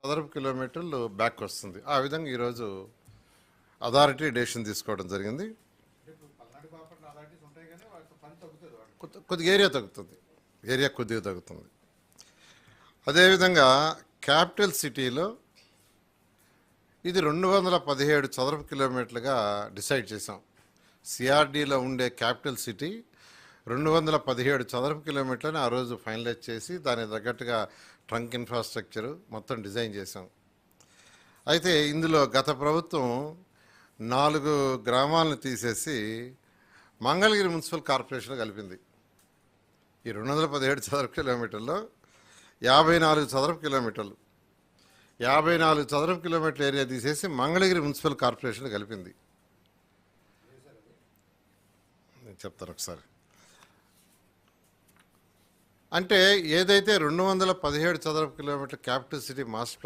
చదరపు కిలోమీటర్లు బ్యాక్ వస్తుంది. ఆ విధంగా ఈరోజు అథారిటీ డెసిషన్ తీసుకోవడం జరిగింది. కొద్దిగా ఏరియా తగ్గుతుంది, ఏరియా కొద్దిగా తగ్గుతుంది. అదేవిధంగా క్యాపిటల్ సిటీలో ఇది 217 చదరపు కిలోమీటర్లుగా డిసైడ్ చేసాం. సిఆర్డీలో ఉండే క్యాపిటల్ సిటీ 217 చదరపు కిలోమీటర్లని ఆ రోజు ఫైనలైజ్ చేసి దానికి తగ్గట్టుగా ట్రంక్ ఇన్ఫ్రాస్ట్రక్చరు మొత్తం డిజైన్ చేసాం. అయితే ఇందులో గత ప్రభుత్వం 4 గ్రామాలను తీసేసి మంగళగిరి మున్సిపల్ కార్పొరేషన్ కలిపింది. ఈ 217 చదరపు కిలోమీటర్లో 54 చదరపు కిలోమీటర్లు 54 చదరపు కిలోమీటర్ల ఏరియా తీసేసి మంగళగిరి మున్సిపల్ కార్పొరేషన్ కలిపింది. నేను చెప్తాను ఒకసారి. అంటే ఏదైతే 217 చదరపు కిలోమీటర్ల క్యాపిటల్ సిటీ మాస్టర్